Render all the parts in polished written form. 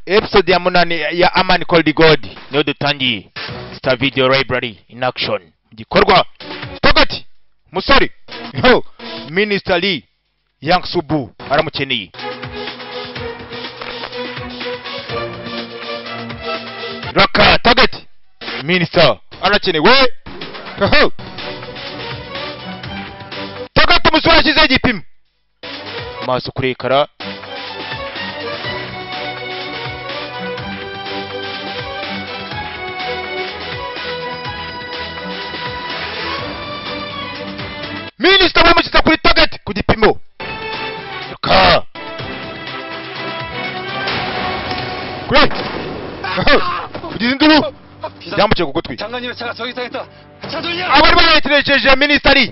episode ya munani ya A Man Called God niyo dutangiye. Star Video Library in action. Gikorwa Togati musore yo Minister Lee Yang Subu aramukeneye. Raka Togati Minister arakenewe. Togati musore ashyize igipimo maso kurekara. Minister bamushyitsa kuri target ku gipimo. Raka kure kugize induru yamuciye ku gutwi. 장관님의 차가 저기 타겠다. 차 돌려. abari barekereje Ministeri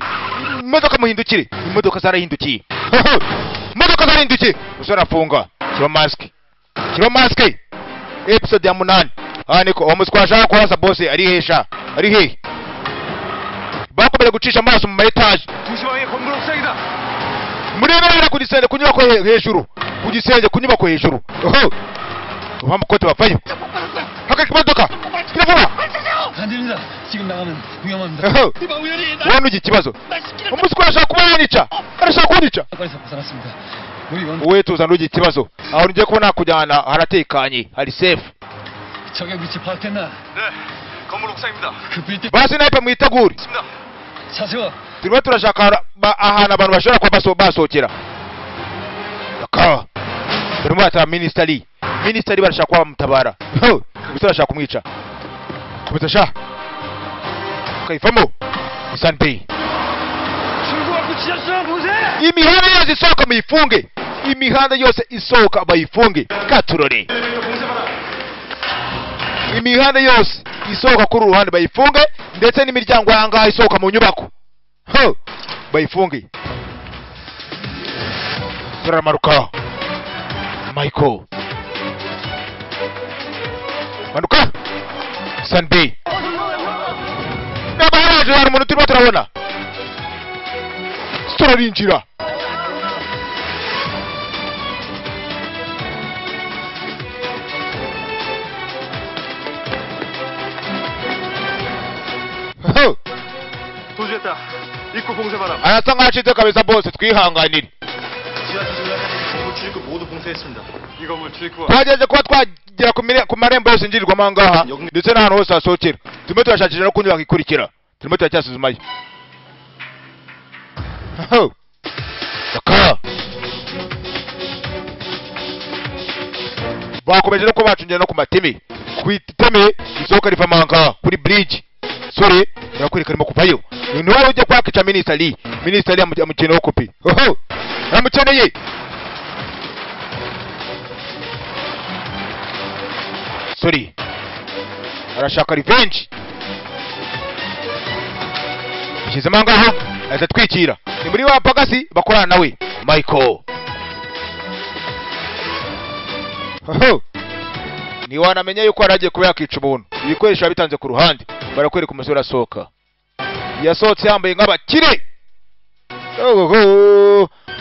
imodoka muhindukire. Imodoka zarahindukiye. Imodoka zarahindukiye. Usora afunga kiba mask episode ya munani. Niko umuswasha kurasa boss ari hesha ari he bakomeye gucisha amaso mu etage. 두시방의 건물 옥상이다. Murebera ku gisenge ku nyubako hejuru. Ku gisenge ku nyubako hejuru. Bamukote bafayo. Haka kibadoka. Kirafura. 안 됩니다. 지금 나가면 위험합니다. 이봐 우연히 나. Wanu ikibazo. Umuswasha kubanica. Arashaka kunica. 빨리서 벗어났습니다. 우리 원. Wowe tuzana ugi ikibazo. Aho ngiye kubona kujyana haratekanye. Hari safe. 저격 위치 파악됐나? 네. 건물 옥상입니다. 그 빌딩. Basi sniper mwitegure. 있습니다. 자세와. Turimo turashaka ahantu abantu bashobora kuba basohokera. Raka. Turimo ata Ministeri barashaka kuba bamutabara. Gusa barashaka kumwica. Kubitasha. Kaifamo. Sanpei. 출구하고 지하철 보세요. Imihanda yose isohoka muyifunge. Imihanda yose isohoka bayifunge. Katurore. Imihanda yose isohoka kuri uruhande bayifunge ndetse n'imiryango yanga isohoka mu nyubako. Bayifunge. Turamaruka. Michael. Manuka. Sanbei. Nabaraje hari umuntu turimo turabona. Turarinjira. 도주했다. 입구 봉쇄 바람. Arasa nk'acitse kabisa bose twihanganire. 지하철 전략까지 건물 출입구 모두 봉쇄했습니다. 이 건물 출입구와 Twagejeje kuba twagera ku marembo yose ngirirwamo ngaha ndetse n'ahantu hose hasohokera. Turimo turashakisha no ku nyubako ikurikira. Turimo turacyasuzumayo. Raka. Bakomeje no kuba bacungira no ku mateme. Ku iteme isohoka riva manga kuri bridge. Sore yakwereka arimo kuvayo. Ni wowe ujya kwakica Ministeri amukeneyeho kopi. Amukeneye. Sorry. Arashaka revenge. Bishyizemo ngaho ahita twikira. Ni muri wa pagasi bakorana nawe Michael. Ni wanamenya yuko aragiye kuba yakica umuntu. Ibikoresho bitanze ku ruhande barakwereka umusore asohoka. Yasohotse yambaye nk'abakire.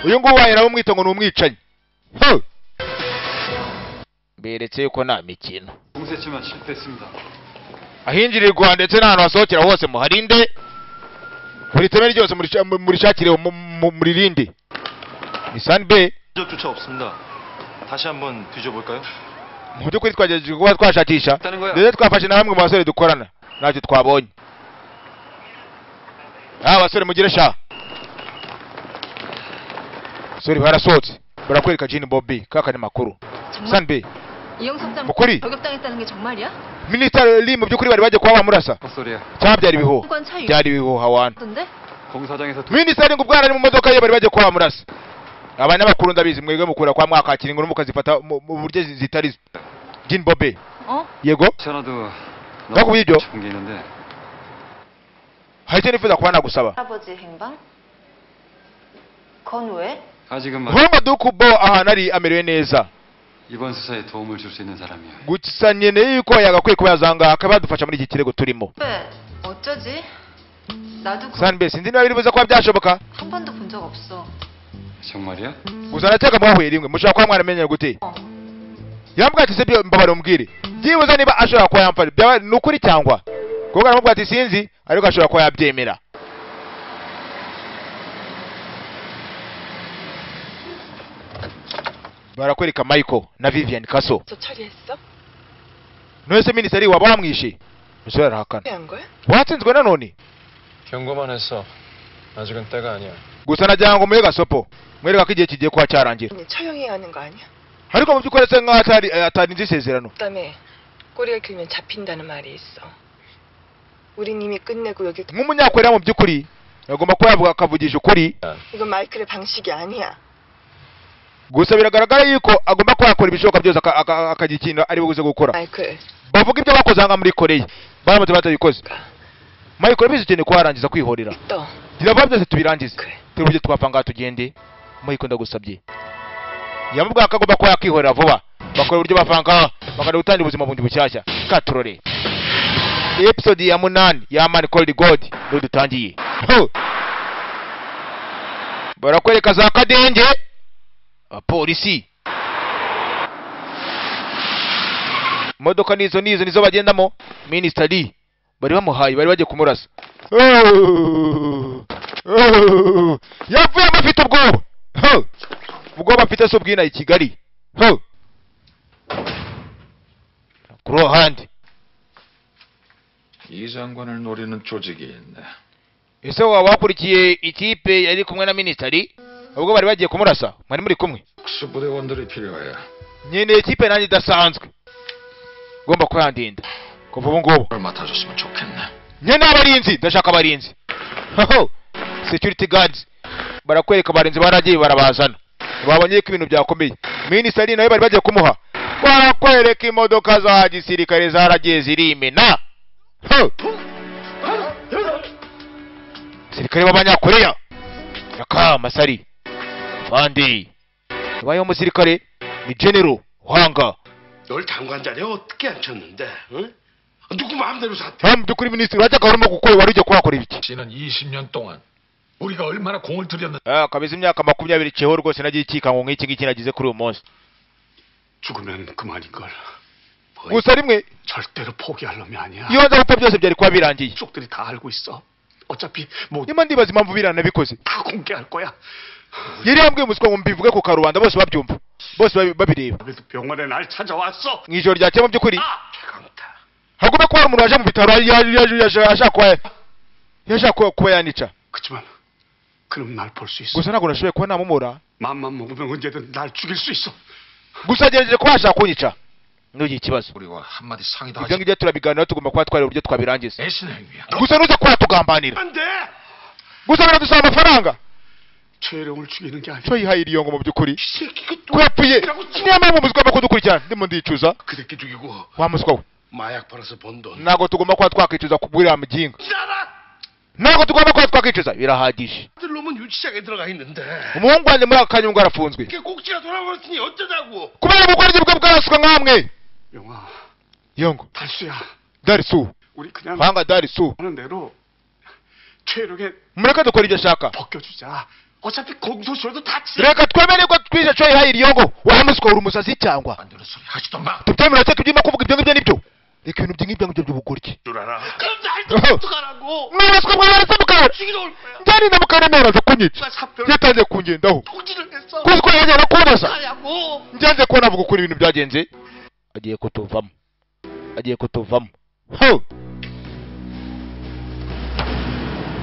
Uyu nguyu waye nawe umwita ngo ni umwicanyi. Beretse yuko nta mikino. 봉쇄치만 실패했습니다. Ahinjirirwa ndetse n'ahantu hasohokera hose muharinde. Buri teme ryose murishakire muririnde. Ni Sanbei. 적조차 없습니다. 다시 한번 뒤져볼까요? Mu by'ukuri twagejeje kuba twashakisha ndetse twafashe na bamwe mu basore dukorana ntacyo twabonye. Abasore mugire sha. Sorry barasohotse barakwereka Jean Bobby kakanye makuru. Sanbei 이영석장 목걸이. 저격당했다는 게 정말이야? Minister Lee mu by'ukuri bari baje kuba bamurasa. 헛소리야. Byari biho. Byari biho hawana. 어떤데? 공사장에서 Minister ngo bwana ari mu modoka ye bari baje kuba bamurasa. Abanyamakuru ndabizi mwebwe mukura kwa mwakakira inkuru mukazifata mu buryo zitari. Jean Bobby. Yego. 전화도 나고 이죠. 싶은 게 있는데. 하이테니 피다 kuba nagusaba. 할아버지 행방? 건 왜? 아직은 Roma dukubo ahanari amerewe neza. 이번 수사에 도움을 줄 수 있는 사람이야. Gusa nyene yuko yagakwiye kuba yazanga akabadufasha muri iki kirego turimo. 왜? 어쩌지? 나도 Sanbei sinzi niba biribuza kuba byashoboka. 한 번도 본 적 없어. 정말이야? Gusa nateka mwahuye rimwe mushaka kuba mwaramenye gute. yambwira ati se byo mbabare umbwire byibuze niba ashobora kuba yamfasha byaba ni ukuri cyangwa kuko aramubwira ati sinzi ariko ashobora kuba yabyemera. barakwereka Michael na Vivian Kaso. 저 처리했어? 너의 미니스터리 waba wamwishe? musore arahakana. 한 거야? watsinzwe nanone? 경고만 했어. 아직은 때가 아니야. gusa nagira ngo muhe gasopo mwereka ko igihe kigiye kuba cyarangira. 처형해야 하는 거 아니야? ariko mu by'ukuri asa nkaho atarinze isezerano. 그다음에 꼬리가 길면 잡힌다는 말이 있어. 우린 이미 끝내고 여기. nk'umunyakorera mu by'ukuri agomba kuba yavuga akavugisha ukuri. 이건 마이클의 방식이 아니야. gusa biragaragara yuko agomba kuba yakora ibishoboka byose akagira ikintu ari buze gukora. 마이클. bavuga ibyo bakoze hanga muri Koreya baramutse batabikoze. Michael bizi cyane ko arangiza kwihorera. Dirava byose tubirangize. Turubye twapanga tugende. Michael ndagusabye. Yamubwa akagomba kuba yakihorera vuba. Bakora uburyo bafanga bakara gutangira ubuzima bundi bushyashya. Katurore. Episode ya 8 ya Man Called God ndo dutangiye. Barakwereka za kadenge. Polisi. Modoka nizo bagendamo. Minister D bari bamuhaye bari bagiye kumurasa. yavuye amafite ubwoba. ubwoba afite so bwina i Kigali. ku ruhande 이 장관을 노리는 조직이 있네. ese waba wakurikiye ikipe yari kumwe na ministeri ubwo bari bagiye kumurasa mwari muri kumwe? 특수부대원들이 필요해. nyine ikipe nanjye idasanzwe ngomba kuyandinda kuva ubu ngubu. 뭘 맡아줬으면 좋겠네. nyine abarinzi ndashaka abarinzi. security guards barakwereka abarinzi baragiye barabazana babonye ko ibintu byakomeye. ministeri nawe bari bagiye kumuha barakwereka imodoka za gisirikare zaragiye zirimena. sirikare b'abanyakoreya yaka masari fandi yabayeho umusirikare ni general Hwanga. 널 장관 자리에 어떻게 앉혔는데? 응? 누구 마음대로 사퇴? mu by'ukuri minisitiri wajyaga urimo gukora wari ujya kuhakora ibiki? 지난 20년 동안 우리가 얼마나 공을 들였는데. kabeza imyaka 20 ceho rwose nagiye ikikango nk'iki ngiki nagize kuri uyu munsi. 죽으면 그만인걸. gusa rimwe 절대로 포기할 놈이 아니야. iyo nza gupfa byose byari kuba birangiye. 쪽들이 다 알고 있어. 어차피 뭐 nyuma ndibaza impamvu biranabikoze. 다 공개할 거야. yari yambwiye umuswa ngo mbivuge ku karubanda bose babyumva bose babireba. 그래도 병원에 날 찾아왔어. mu ijoro ryakeye mu by'ukuri 최강타. hagomba kuba hari umuntu waje mu bitaro yashaka kuba yanica. 그치만 그럼 날 볼 수 있어. gusa ntabwo nashoboye kuba namumura. 맘만 먹으면 언제든 날 죽일 수 있어. gusa agerageje kuba yashaka kunyica. ntugire ikibazo. 우리와 한마디 상의도 ibyo 하지. ngibyo turabiganira tugomba kuba twari uburyo twabirangiza. 애신의 행위야. gusa nuza kuba tugambanira. 안 돼. gusa biradusaba amafaranga. 최령을 죽이는 게 아니야. cyo yihaye iriyo ngo mu by'ukuri 이 새끼가 ko yapfuye niyo mpamvu muzigomba kudukurikirana ndimo ndicuza. 그 새끼 죽이고 wa muswa we 마약 팔아서 번 돈. ntabwo tugomba kuba twakwicuza kubwira muginga. 지나라. ntabwo tugomba kuba twakwicuza birahagije. 들 놈은 유치장에 들어가 있는데. umuhungu wanjye muri aka kanya ngo arafunzwe 이게 꼭지가 돌아버렸으니 어쩌자고. kubera ubukorzi bwe bwarasuka nkamwe. 영아, yongo 달수야. darisu 우리 그냥 hanga darisu 하는 대로 최령에 mureke dukora ibyo ashaka. 벗겨주자. 어차피 공소시효도 다 치. reka twemere ko twize cyo yihaye iriyo ngo wa muswa uri umusazi cyangwa 안 되는 소리 하지도 마. tubyemera cyo tubyima kuvuga ibyo ngibyo nibyo. reka ibintu by'ingibyo ngibyo by'ubugoryi. 줄 알아. 그럼 날도 어떡하라고. mwabaswa mwarase mukara 죽이러 올 거야. njyani na mukara naraza kunyica 누가 사표를 yatangiye kungendaho 통지를 했어. kuko yajyana kubonasa 가냐고. njyanze kubona avuga ukuntu ibintu byagenze. agiye kutuvamo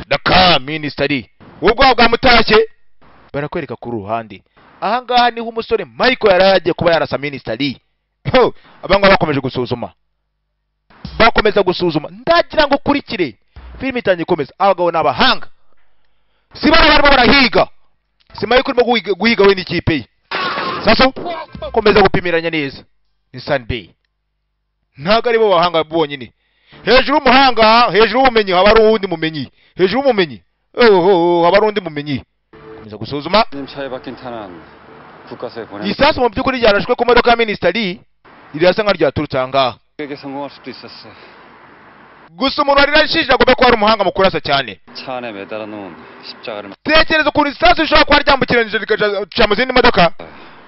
daka ministeri ubwo bwamutashye barakwereka ku ruhande. ahangaha niho umusore Michael yari yagiye kuba yarasa ministeri. abangaba bakomeza gusuzuma ndagira ngo kurikire filime itangiye komeza. abagabo n'abahanga si bari barimo barahiga si Michael urimo guhiga we n'ikipe ye. sasa komeza gupimiranya neza ni Sunbay ntabwo ari bo bahanga bonyine. hejuru y'umuhanga hejuru y'ubumenyi haba ari uwundi mumenyi. hejuru y'umumenyi haba ari undi mumenyi. komeza gusuzuma. 차에 박힌 탄환 국가서에 보내. isasu mu by'ukuri ryarashwe ku modoka ya ministeri rirasa nka ryaturutse ahangaha. 에게 성공할 수도 있었어. gusa umuntu wari yarashije agomba kuba ari umuhanga mu kurasa cyane. 차 안에 매달아 놓은 십자가를 tekereza ukuntu isasu rishobora kuba ryambukiranyije rikaca mu zindi modoka.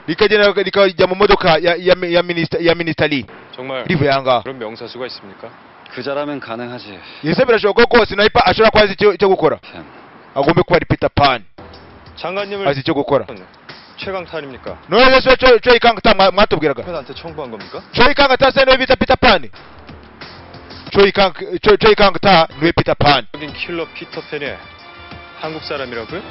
likagenda likajya mu modoka ya Minister Lee 정말 리브 양가 그런 명사수가 있습니까? 그자라면 가능하지. ese birashoboka ko sniper ashobora kuba azi icyo gukora 편. agombe kuba ari Peter Pan 장관님을 azi icyo gukora 최강타 아닙니까? none se cyo ikangata mwatubwiraga 팬한테 청구한 겁니까? cyo ikangata se niwe bita Peter Pan cyo ikangata niwe Peter Pan 여긴 킬러 피터팬의 한국 사람이라고요?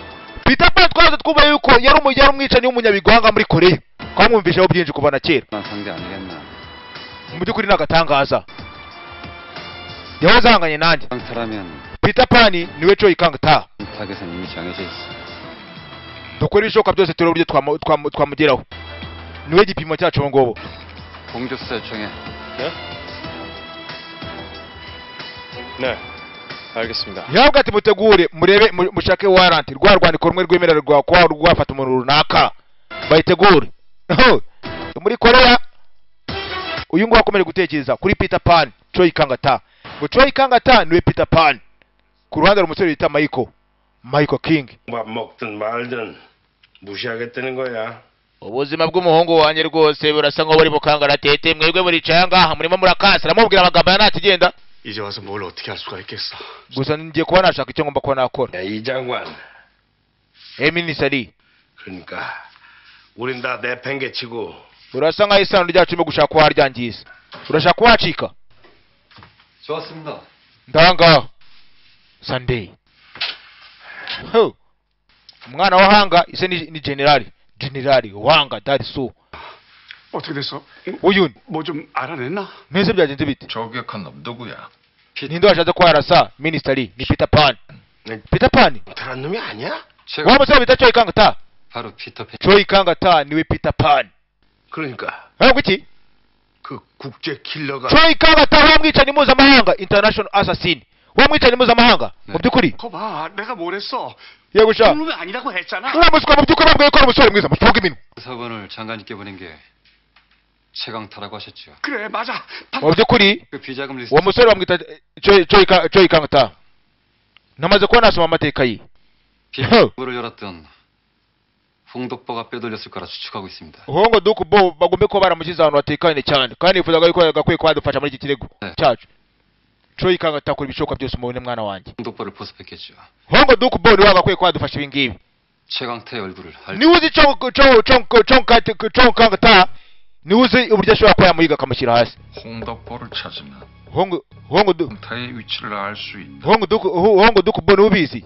Peter Pan twaza twumva yuko yari umwicanyi w'umunyabigwanga muri Korea twamwumvishaho byinshi kuva na kera 난 상대 아니겠나. mu by'ukuri n'agatangaza yahoze ahanganye nanjye 강타라면 Peter Pan niwe cyo ikangata 타겟은 이미 정해져 있어. dukora ibishoboka byose turebe uburyo twamugeraho niwe gipimo cyacu ubu ngubu 공조수사 요청해. 네, 알겠습니다. yabwa ati mutegure murebe mushake warrant rwa rwandiko rumwe rwemererwa kuba rwafata umuntu runaka bayitegure muri Korea uyu nguyu akomeje gutekereza kuri Peter Pan Choi Kangata ngo Choi Kangata niwe Peter Pan ku ruhande rw'umusore bita Michael King 밥 먹든 말든 무시하겠다는 거야. ubuzima bw'umuhungu wanjye rwose burasa nko buri bukangara tete mwebwe muricaye ngaha murimo murakasira mubwira amagambo ya ntakigenda 이제 와서 뭘 어떻게 할 수가 있겠어. gusa ngiye kuba nashaka icyo ngomba kuba nakora 야, 이 장관. Minister Lee 그러니까 우린 다 내팽개치고 urasa nkaho isano ryacu rimo gushaka kuba waryangiza urashaka kuwacika 좋았습니다. ndanga Sunday umwana wahanga ise ni generali wanga darisu 어떻게 됐어? uyu 뭐 좀 알아냈나? nese byagenze bite 저격한 놈 누구야? ninde washatse ko yarasa Minister Lee ni Peter Pan Peter Pan 대단한 놈이 아니야? wa musore bita Choi Kangata 바로 피터팬. Choi Kangata niwe Peter Pan 그러니까 iki 그 국제 킬러가 Choi Kangata wa mwicanyi mpuzamahanga international assassin wa mwicanyi mpuzamahanga mu by'ukuri 거봐 내가 뭘 했어 yego sha 놈이 아니라고 했잖아 uriya muswa mu by'ukuri bambwiye ko ari umusore mwiza muvuge iminwa 사관을 장관님께 보낸 게 최강타라고 하셨죠. 그래 맞아 mu by'ukuri 그 비자금 리스트 uwo musore bamwita Choi Kangata namaze kuba nasoma amateka ye 비자금을 열었던 홍덕보가 빼돌렸을 거라 추측하고 있습니다. uhongo duku bo bagombe kuba baramushyize ahantu hatekanye cyane kandi nifuzaga yuko yagakwiye kuba yadufasha muri iki kirego cyacu Choi Kangata akora ibishoboka byose umubone mwana wanjye 홍덕보를 포섭했겠죠. uhongo duku bo niwe wagakwiye kuba yadufasha ibi ngibi 최강타의 얼굴을 niwe uzi Choi Kangata niwe uzi uburyo ashobora kuba yamuhiga akamushyira hasi 홍덕보를 찾으면 uhongo 타의 위치를 알 수 있다. uhongo duku bo niwe ubizi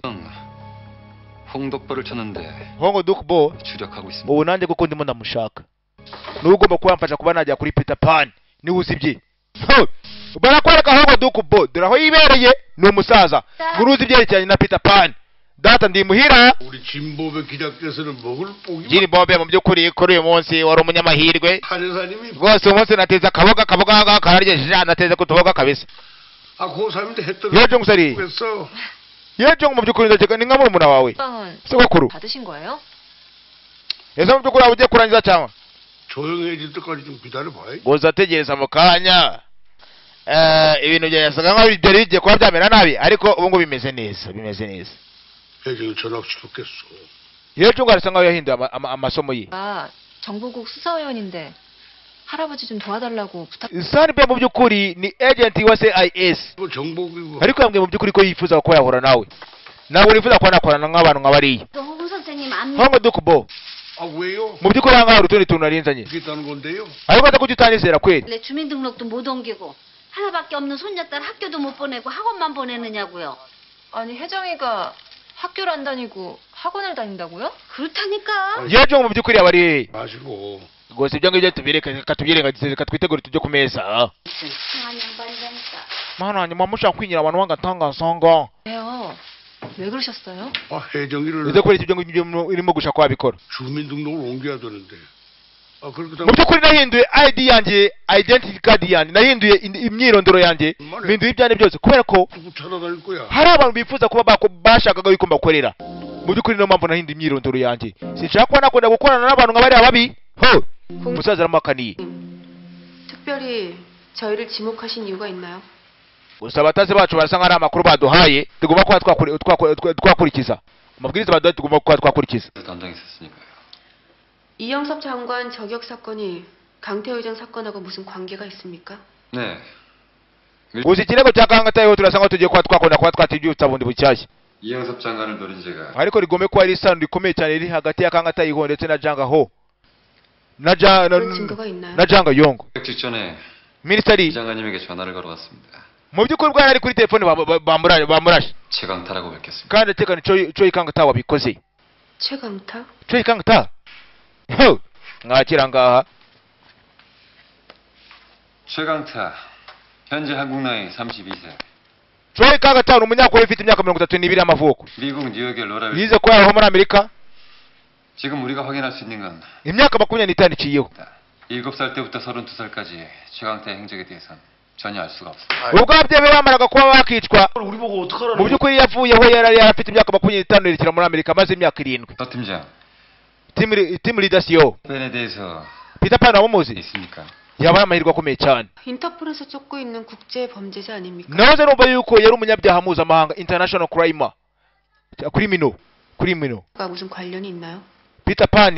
홍덕보를 찾는데 uhongo duku bo 주력하고 있습니다. ubu nanjye kuko ndimo ndamushaka niwe ugomba kuba yamfasha kuba najya kuri Peter Pan niwe uzi ibye barakwereka ahubwo duku bo dore aho yibereye ni umusaza nguruzi ibyerekeranye na Peter Pan data ndimuhira 우리 진보배 기자께서는 먹을 복이 jini bobe mu by'ukuri kuri uyu munsi wari umunyamahirwe 한여사님이 rwose uyu munsi nateze akaboga kararyoshye nateze kutuboga kabisa 아 고3인데 했던 예정 살이 했어 예정 mu by'ukuri ndakeka ni nka murumuna wawe 빵은 sogokuru 받으신 거예요? ese mu by'ukuri waba ugiye kurangiza cyangwa 조용해질 때까지 좀 기다려봐 gusa tegereza mu kanya ibintu byasaga nkaho byari bigiye kuba byamera nabi ariko ubu ngubu bimeze neza 혜정이 전학 시켰겠어 예정 arasa nkaho yahinduye amasomo ye 아, 정보국 수사위원인데 할아버지 좀 도와달라고 부탁. Sanbe mu by'ukuri ni agent wa CIS 뭐 정보기고 ariko yambwiye mu by'ukuri ko yifuza ko yahura nawe nawe wifuza ko nakorana nk'abantu nk'abariya 홍 선생님 안 hongo dukubo 아 왜요? mu by'ukuri aha ngaha hari utundi tuntu narinzanye 있겠다는 건데요 ariko ata kujya utanizera kweli 원래 주민등록도 못 옮기고 하나밖에 없는 손녀딸 학교도 못 보내고 학원만 보내느냐고요. 아니 혜정이가 학교를 안 다니고 학원을 다닌다고요? 그렇다니까. 예정 mu by'ukuri abari 마시고 rwose ibyo ngibyo tubyirengagize reka twitegure tujye ku meza 무슨 이상한 양반이라니까. mana wanjye muba mushaka kwinyira abantu bangatangasanga 왜요? 왜 그러셨어요? 아 혜정이를 ese kubera ibyo ngibyo irimo gushaka wabikora 주민등록을 옮겨야 되는데 아 그렇게 mu by'ukuri nahinduye ID yanjye identity card yanjye nahinduye imyirondoro yanjye mpinduye ibyanjye byose kubera ko 누구 찾아다닐 거야 hari abantu bifuza kuba bashakaga yuko mbakorera mu by'ukuri niyo mpamvu nahinduye imyirondoro yanjye sinshaka kuba nakunda gukorana n'abantu nka bariya babi ho umusaza aramuhakaniye 특별히 저희를 지목하신 이유가 있나요? gusa abatazi bacu barasa nk'ari amakuru baduhaye tugomba kuba twakurikiza amabwiriza baduhaye tugomba kuba twakurikiza 담당했었으니까요. 이영섭 장관 저격 사건이 강태호 회장 사건하고 무슨 관계가 있습니까? 네. Usichileko chakangata yo turasanga tuje kwatwa tijuta bundi buchashi. 이영섭 장관을 노린 제가 Ariko rigome kwa iri rikomeye cyane riri hagati yakangata iho ndetse na Janga ho. 증거가 있나요? na Janga Yongo. 직전에 Ministry 이 장관님에게 전화를 걸어왔습니다. mu byukuri bwa ari kuri telefone bamurashe. 최강타라고 뵙겠습니다. kandi tekana cyo ikangata wabikoze. 최강타? cyo ikangata. ngakira ngaha. 최강타 현재 한국 나이 32세. cyo ikangata umunyakore ufite imyaka 32 y'amavuko. 미국 뉴욕의 로라벨. yize ko yaho muri Amerika. 지금 우리가 확인할 수 있는 건 imyaka 25 iciyeho. 7살 때부터 32살까지 최강타의 행적에 대해선 전혀 알 수가 없습니다. ubwo abyeyi bamaraga kuba bakicwa 우리 보고 어떡하라는 mu byukuri yavuyeho yari afite imyaka 25 yerekera muri Amerika maze imyaka 7. 서 팀장, team leader CEO 팬에 대해서 Peter Pan wamuzi 있습니까? yabaye amahirwe akomeye cyane. 인터폴에서 쫓고 있는 국제 범죄자 아닙니까? nahoze numva yuko yari umunyabyaha mpuzamahanga international criminal. 무슨 관련이 있나요? Peter Pan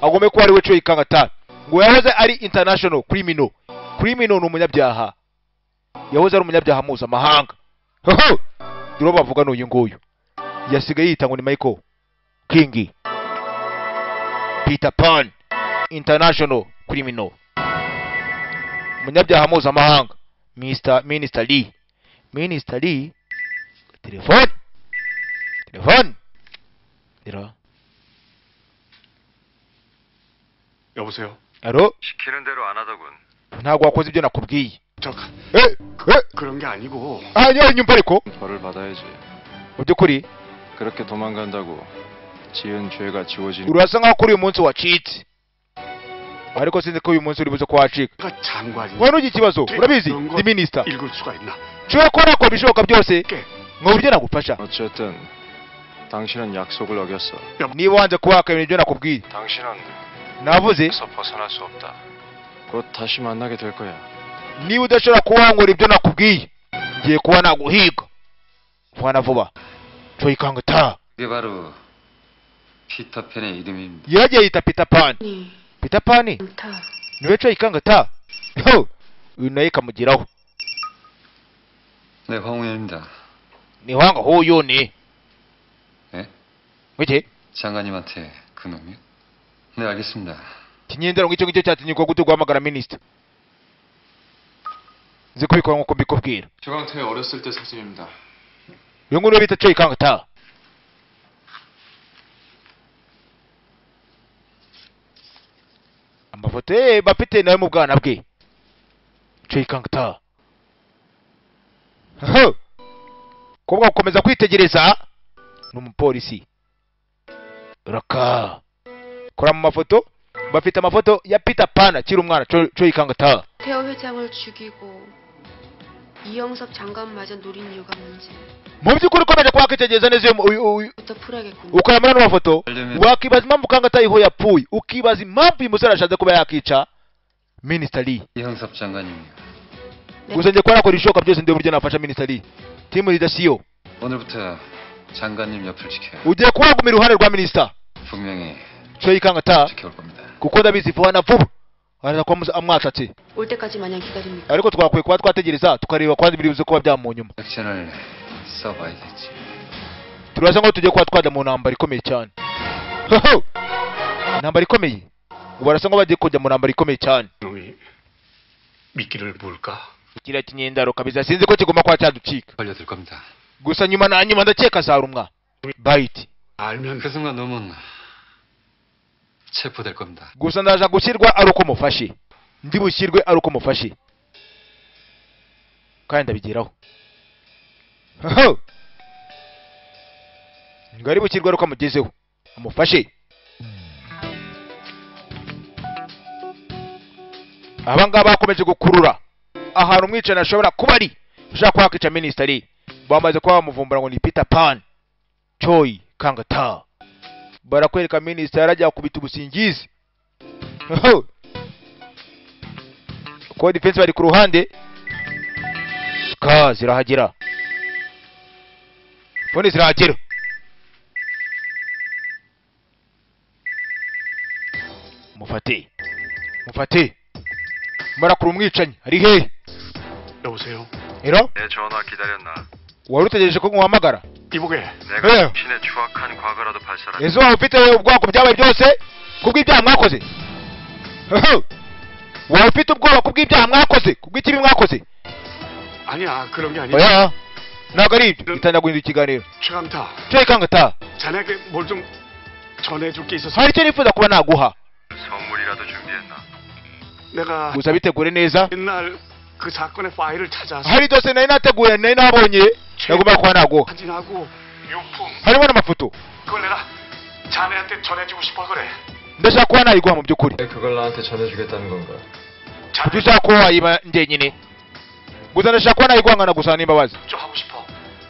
agome ko ari we cyo ikangata ngo yahoze ari international criminal ni umunyabyaha, yahoze ari umunyabyaha mpuzamahanga. duro bavuga n'uyu nguyu yasigaye yita ngo ni Michael King. Peter Pan international criminal, umunyabyaha mpuzamahanga. Minister Lee telefone dira. 여보세요. alo 시키는 대로 안 하더군. ntabwo wakoze ibyo nakubwiye. 그런 게 아니고 아니야 nyumva ariko 벌을 받아야지. mu byukuri 그렇게 도망간다고 지은 죄가 지워지는 urasa nkaho kuri uyu munsi wacitse, ariko sinzi ko uyu munsi uri buze kuwacika. 가 장관이 wari ugira ikibazo urabizi 그런 거 ndi minister 읽을 수가 있나? nshobora kuba nakora ibishoboka byose ngo uburyo nagufasha. 어쨌든 당신은 약속을 어겼어. niba wanze kuwakabira ibyo nakubwiye 당신은 navuze 에서 벗어날 수 없다. 곧 다시 만나게 될 거야. niba udashobora kuwankora ibyo nakubwiye ngiye kuba naguhiga vuba vuba. cyo ikangata 이게 바로 피터팬의 이름입니다. yagiye yita Peter Pan. 아니, Peter Pan 강타. niwe cyo ikangata. uyu naye kamugiraho. 네, 황우현입니다. ni wanga huyu ni 네? wiki 장관님한테 그놈이요? 네, 알겠습니다. kinyendera ngo icyo ngicyo cyatinyuka gute guhamagara minister. nzi kubikora nk'uko mbikubwira. 최강태의 어렸을 때 사진입니다. iyo nkuru bita cyo ikangata. amafoto bafite nayo mu bwana bwe. cyo ikangata. kobwa gukomeza kwitegereza n'umupolisi raka kora mu mafoto. bafite amafoto ya Peter Pan akiri umwana cyo ikangata. 태호 회장을 죽이고 이영섭 장관마저 노린 이유가 뭔지 mu by'ukuri ukomeje kwakitegereza neza 부터 풀어야겠군요. ukareba n'ano mafoto wakibaza impamvu kangata iho yapfuye, ukibaza impamvu uyu musore ashatse kuba yakica Minister Lee. 이형섭 장관님이요. gusa njye kubona ko rishoboka byose ndi uburyo nafasha Minister Lee. team leader CEO 오늘부터 장관님 옆을 지켜요. ugiye kuhagumira iruhande rwa minister 분명히 cyo ikangata 지켜올 겁니다. kuko ndabizi vuba na vuba araza kuba amwashatse. 올 때까지 마냥 기다립니까? ariko twakwiye kuba twategereza tukareba kwandi biri buze kuba byamu nyuma. 액션을 써봐야겠지. turasa ngo tujye kuba twajya mu ntambara ikomeye cyane. intambara ikomeye ubu barasa ngo bagiye kujya mu ntambara ikomeye cyane. 놈이 미끼를 물까? kiriya kinyendaro kabisa sinzi ko kigomba kuba cyaducika. 걸려들 겁니다. gusa nyuma na nyuma ndakeka azarumwa bite. 알면 그 순간 놈은 체포될 겁니다. gusa ndaza gushyirwa ari uko mufashe, ndi bushyirwe ari uko mufashe kandi ndabigeraho. ngari bushyirwe ari uko amugezeho amufashe. abangaba bakomeje gukurura ahantu umwicanyi ashobora kuba ari ushaka kuhakica Minister. bamaze kuba bamuvumbura ngo ni Peter Pan Choi Kangata. barakwereka Minister yarajya kubita ubusingizi. ko defense bari ku ruhande ka zirahagera. fone zirahagera mufate mufate murakura umwicanyi ari hehe? 여보세요. 이러? 내 전화 기다렸나? wari utegereje ko nkuhamagara? 이보게. 내가 네. 당신의 추악한 과거라도 발설한 ese waba ufite ubwoko byabaye byose kubw'ibyaha mwakoze? waba ufite ubwoba kubw'ibyaha mwakoze kubw'ikibi mwakoze? 아니야, 그런 게 아니야. oya ntabwo ari ibyo. itangira guhindura ikiganiro. 최강타, 최강타 자네에게 뭘 좀 전해줄 게 있어서 hari icyo nifuza kuba naguha. 선물이라도 준비했나? 내가 gusa bitegure neza. 옛날 그 사건의 파일을 찾아서 hari dose nari nateguye nari nabonye nagomba kuba naguha. 사진하고 유품, harimo n'amafoto. 그걸 내가 자네한테 전해주고 싶어 그래. ndashaka kuba nayiguha mu by'ukuri. 그걸 나한테 전해주겠다는 건가? kuki ushaka kuba wayiba njyenyine? gusa ndashaka kuba nayiguha nkana gusaba n'imbabazi. 좀 하고 싶어.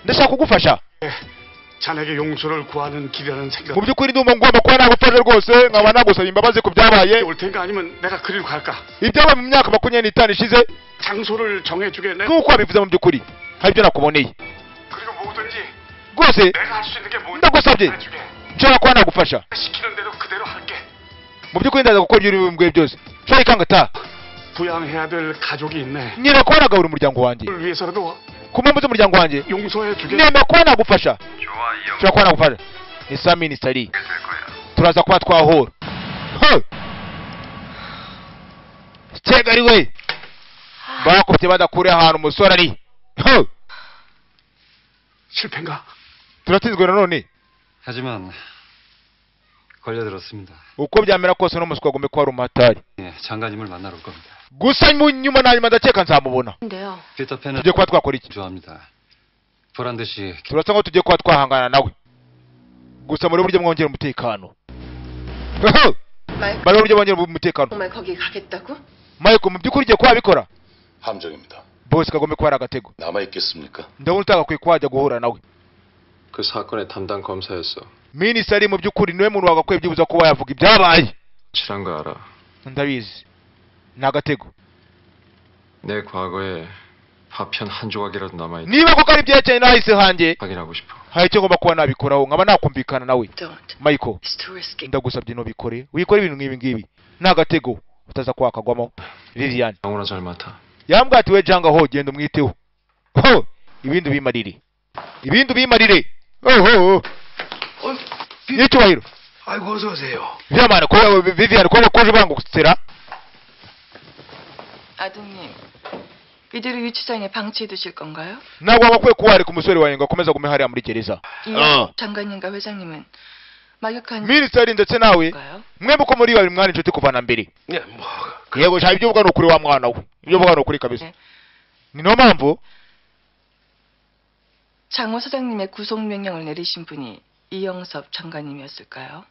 ndashaka kugufasha. 자네에게 용서를 구하는 길이라는 생각. mu by'ukuri ndumva ngomba kuba nagufasha rwose nkaba nagusaba imbabazi ku byabaye. 올 테니까 아니면 내가 그리로 갈까? ibyabaye mu myaka 25 ishize 장소를 정해주게 내. nk'uko wabivuze mu by'ukuri hari ibyo nakuboneye 그리고 뭐든지 rwose 내가 할 수 있는 게 뭔지 ndagusabye 해주게. nshobora kuba nagufasha 시키는 대로 그대로 할게. mu by'ukuri ndaza gukora ibyo uri byose. 최강타 부양해야 될 가족이 있네. nyine kuba nagabura umuryango wanjye 그걸 위해서라도 ku mpamvu z'umuryango wanjye 용서해주게. nemera kuba nagufasha. 좋아, 이 nshobora kuba nagufasha. ni sa minisitari 될 거야. turaza kuba twahura. cyegari we bakubye badakure ahantu umusore ari. 실패인가? turatsinzwe nanone. 하지만 걸려들었습니다. uko byamera kose uno muswa agomba kuba ari umuhatari. 예, 장관님을 만나러 올 겁니다. gusa mu nyuma na nyuma ndakeka nzamubona. 근데요. 피터팬을 tugiye kuba twakora iki? 좋아합니다. 보란 듯이 turasa nko tugiye kuba twahangana nawe gusa muri buryo mwongera umutekano. 마이크, bari buryo mwongera umutekano. 정말 거기 가겠다고? Michael mu by'ukuri ugiye kuba wabikora? 함정입니다. boss kagomba kuba ari agatego. 남아있겠습니까? ndabona utagakwiye kuba wajya guhura nawe. 그 사건의 담당 검사였어. minisitiri mu by'ukuri niwe muntu wagakwiye byibuza kuba yavuga ibyabaye. 실한 거 알아. ndabizi ni agatego. 내 과거에 파편 한 조각이라도 남아있다. niba koko ari byerekeye n'ahise hanjye 확인하고 싶어. hari icyo ngomba kuba nabikoraho nkaba nakumvikana nawe. Don't. Michael It's too risky. ndagusabye ntubikore wikore ibintu nk'ibi ngibi ni agatego utaza kuba wakagwamo. Vivian 영훈아 잘 맡아. yambwiye ati we janga ho genda umwiteho. ibindi bimarire ibindi bimarire. icyubahiro. 아이고 어서 오세요. Vivian ko Vivian ko koje bangusera. 아드님, 이대로 유치장에 방치해 두실 건가요? ntabwo wagakwiye kuba wari ku musore wawe ngo akomeza gume hariya muri gereza. 장관님과 회장님은 막역한 minisitiri ndetse nawe 건가요? mwembi uko muri babiri mwana inshuti kuva na mbere. 네, 뭐 yego sha ibyo uvuga ni ukuri wa mwana we ibyo uvuga ni ukuri kabisa. 네. ni no mpamvu 장호 사장님의 구속 명령을 내리신 분이 이영섭 장관님이었을까요?